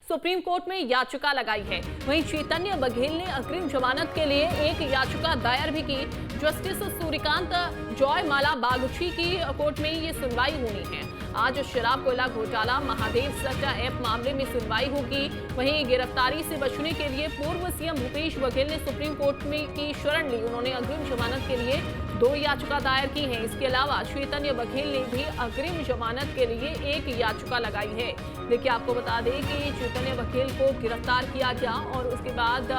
Supreme court में याचिका लगाई है। वहीं चैतन्य बघेल ने अग्रिम जमानत के लिए एक याचिका दायर भी की। जस्टिस सूर्यकांत जॉयमाला बागची की कोर्ट में ये सुनवाई होनी है। आज शराब कोयला घोटाला महादेव सट्टा ऐप मामले में सुनवाई होगी। वहीं गिरफ्तारी से बचने के लिए पूर्व सीएम भूपेश बघेल ने सुप्रीम कोर्ट में की शरण ली। उन्होंने अग्रिम जमानत के लिए 2 याचिका दायर की हैं। इसके अलावा चैतन्य बघेल ने भी अग्रिम जमानत के लिए एक याचिका लगाई है। देखिए, आपको बता दें कि चैतन्य बघेल को गिरफ्तार किया गया और उसके बाद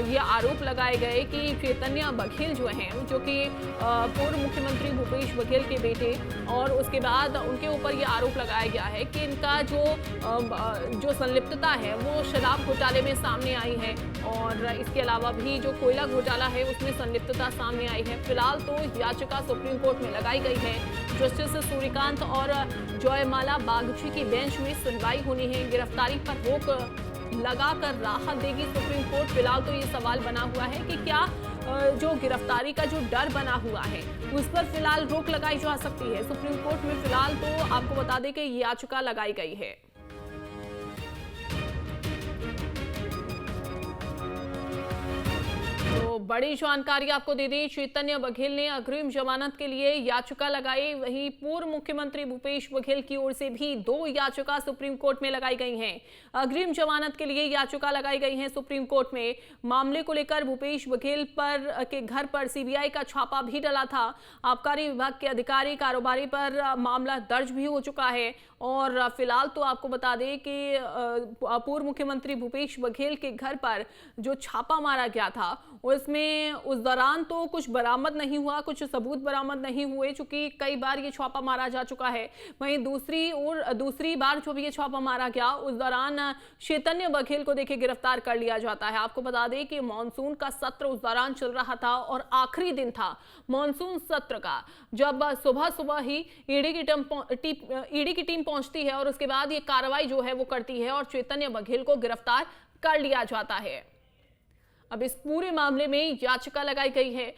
ये आरोप लगाए गए कि चैतन्य बघेल जो हैं, जो कि पूर्व मुख्यमंत्री भूपेश बघेल के बेटे, और उसके बाद उनके ऊपर ये आरोप लगाया गया है कि इनका जो संलिप्तता है वो शराब घोटाले में सामने आई है और इसके अलावा भी जो कोयला घोटाला है उसमें संलिप्तता सामने आई है। फिलहाल तो याचिका सुप्रीम कोर्ट में लगाई गई है। जस्टिस सूर्यकांत और जॉयमाला बागची की बेंच में सुनवाई होनी है। गिरफ्तारी पर रोक लगाकर राहत देगी सुप्रीम कोर्ट। फिलहाल तो ये सवाल बना हुआ है कि क्या जो गिरफ्तारी का जो डर बना हुआ है उस पर फिलहाल रोक लगाई जा सकती है। सुप्रीम कोर्ट में फिलहाल तो आपको बता दें कि याचिका लगाई गई है। तो बड़ी जानकारी आपको दे दें, चैतन्य बघेल ने अग्रिम जमानत के लिए याचिका लगाई। वहीं पूर्व मुख्यमंत्री भूपेश बघेल की ओर से भी 2 याचिका सुप्रीम कोर्ट में लगाई गई हैं। अग्रिम जमानत के लिए याचिका लगाई गई है सुप्रीम कोर्ट में। मामले को लेकर भूपेश बघेल के घर पर सीबीआई का छापा भी डला था। आबकारी विभाग के अधिकारी कारोबारी पर मामला दर्ज भी हो चुका है और फिलहाल तो आपको बता दें कि पूर्व मुख्यमंत्री भूपेश बघेल के घर पर जो छापा मारा गया था उसमें उस दौरान तो कुछ बरामद नहीं हुआ, कुछ सबूत बरामद नहीं हुए, चूंकि कई बार ये छापा मारा जा चुका है। वहीं दूसरी बार जो भी ये छापा मारा गया उस दौरान चैतन्य बघेल को देखिए गिरफ्तार कर लिया जाता है। आपको बता दें कि मॉनसून का सत्र उस दौरान चल रहा था और आखिरी दिन था मॉनसून सत्र का, जब सुबह ही ईडी की टीम पहुंचती है और उसके बाद ये कार्रवाई जो है वो करती है और चैतन्य बघेल को गिरफ्तार कर लिया जाता है। अब इस पूरे मामले में याचिका लगाई गई है।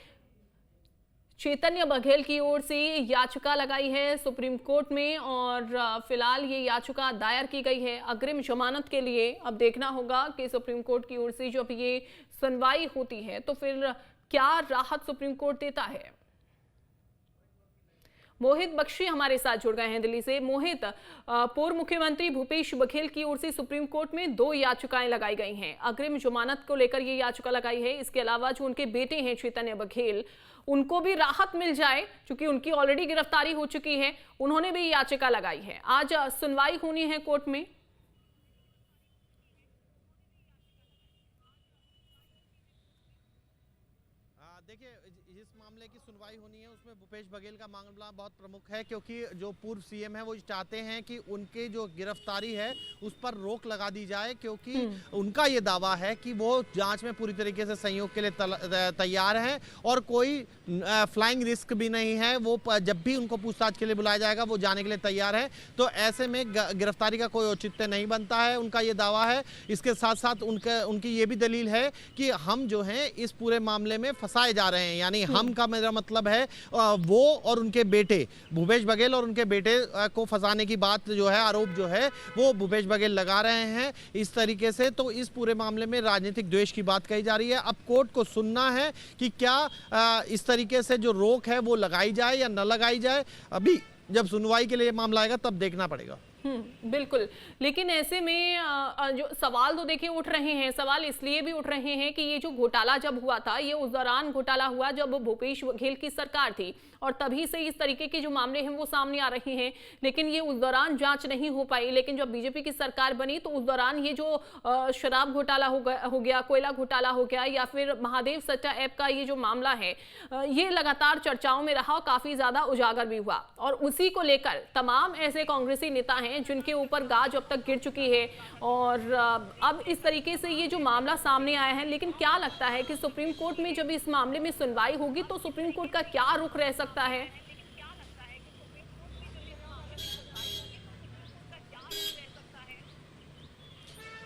चैतन्य बघेल की ओर से याचिका लगाई है सुप्रीम कोर्ट में और फिलहाल ये याचिका दायर की गई है अग्रिम जमानत के लिए। अब देखना होगा कि सुप्रीम कोर्ट की ओर से जब ये सुनवाई होती है तो फिर क्या राहत सुप्रीम कोर्ट देता है। मोहित बख्शी हमारे साथ जुड़ गए हैं दिल्ली से। मोहित, पूर्व मुख्यमंत्री भूपेश बघेल की ओर से सुप्रीम कोर्ट में 2 याचिकाएं लगाई गई हैं। अग्रिम जमानत को लेकर ये याचिका लगाई है। इसके अलावा जो उनके बेटे हैं चैतन्य बघेल, उनको भी राहत मिल जाए क्योंकि उनकी ऑलरेडी गिरफ्तारी हो चुकी है, उन्होंने भी याचिका लगाई है। आज सुनवाई होनी है कोर्ट में। देखिए, इस मामले की सुनवाई होनी है उसमें भूपेश बघेल का मामला बहुत प्रमुख है क्योंकि जो पूर्व सीएम है वो चाहते हैं कि उनके जो गिरफ्तारी है उस पर रोक लगा दी जाए क्योंकि उनका ये दावा है कि वो जांच में पूरी तरीके से सहयोग के लिए तैयार हैं और कोई फ्लाइंग रिस्क भी नहीं है। वो जब भी उनको पूछताछ के लिए बुलाया जाएगा वो जाने के लिए तैयार है। तो ऐसे में गिरफ्तारी का कोई औचित्य नहीं बनता है, उनका ये दावा है। इसके साथ साथ उनकी ये भी दलील है कि हम जो हैं इस पूरे मामले में फंसाए जा रहे हैं, यानी हम का मेरा मतलब है वो और उनके बेटे भूपेश बघेल और उनके बेटे को फंसाने की बात जो है, आरोप जो है वो भूपेश बघेल लगा रहे हैं इस तरीके से। तो इस पूरे मामले में राजनीतिक द्वेष की बात कही जा रही है। अब कोर्ट को सुनना है कि क्या इस तरीके से जो रोक है वो लगाई जाए या न लगाई जाए। अभी जब सुनवाई के लिए मामला आएगा तब देखना पड़ेगा। बिल्कुल, लेकिन ऐसे में जो सवाल तो देखिए उठ रहे हैं, सवाल इसलिए भी उठ रहे हैं कि ये जो घोटाला जब हुआ था ये उस दौरान घोटाला हुआ जब भूपेश बघेल की सरकार थी और तभी से इस तरीके के जो मामले हैं वो सामने आ रहे हैं। लेकिन ये उस दौरान जांच नहीं हो पाई। लेकिन जब बीजेपी की सरकार बनी तो उस दौरान ये जो शराब घोटाला हो गया, कोयला घोटाला हो गया या फिर महादेव सट्टा ऐप का ये जो मामला है ये लगातार चर्चाओं में रहा और काफी ज्यादा उजागर भी हुआ। और उसी को लेकर तमाम ऐसे कांग्रेसी नेता हैं जिनके ऊपर गाज अब तक गिर चुकी है और अब इस तरीके से ये जो मामला सामने आया है। लेकिन क्या लगता है कि सुप्रीम कोर्ट में जब इस मामले में सुनवाई होगी तो सुप्रीम कोर्ट का क्या रुख रह सकता है?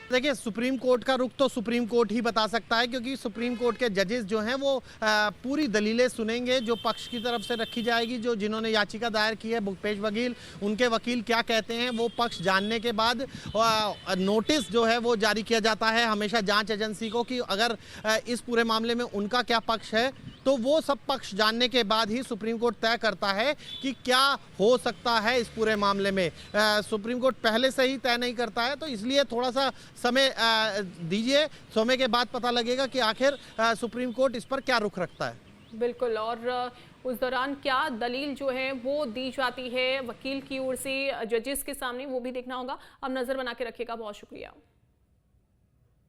देखिए, सुप्रीम कोर्ट का रुख तो सुप्रीम कोर्ट ही बता सकता है, क्योंकि सुप्रीम कोर्ट के जजेस जो हैं वो पूरी दलीलें सुनेंगे जो पक्ष की तरफ से रखी जाएगी। जो जिन्होंने याचिका दायर की है भूपेश बघेल, उनके वकील क्या कहते हैं वो पक्ष जानने के बाद नोटिस जो है वो जारी किया जाता है हमेशा जांच एजेंसी को कि अगर इस पूरे मामले में उनका क्या पक्ष है, तो वो सब पक्ष जानने के बाद ही सुप्रीम कोर्ट तय करता है कि क्या हो सकता है इस पूरे मामले में। सुप्रीम कोर्ट पहले से ही तय नहीं करता है, तो इसलिए थोड़ा सा समय दीजिए, समय के बाद पता लगेगा कि आखिर सुप्रीम कोर्ट इस पर क्या रुख रखता है। बिल्कुल, और उस दौरान क्या दलील जो है वो दी जाती है वकील की ओर से जजेस के सामने, वो भी देखना होगा। अब नजर बना के रखिएगा। बहुत शुक्रिया।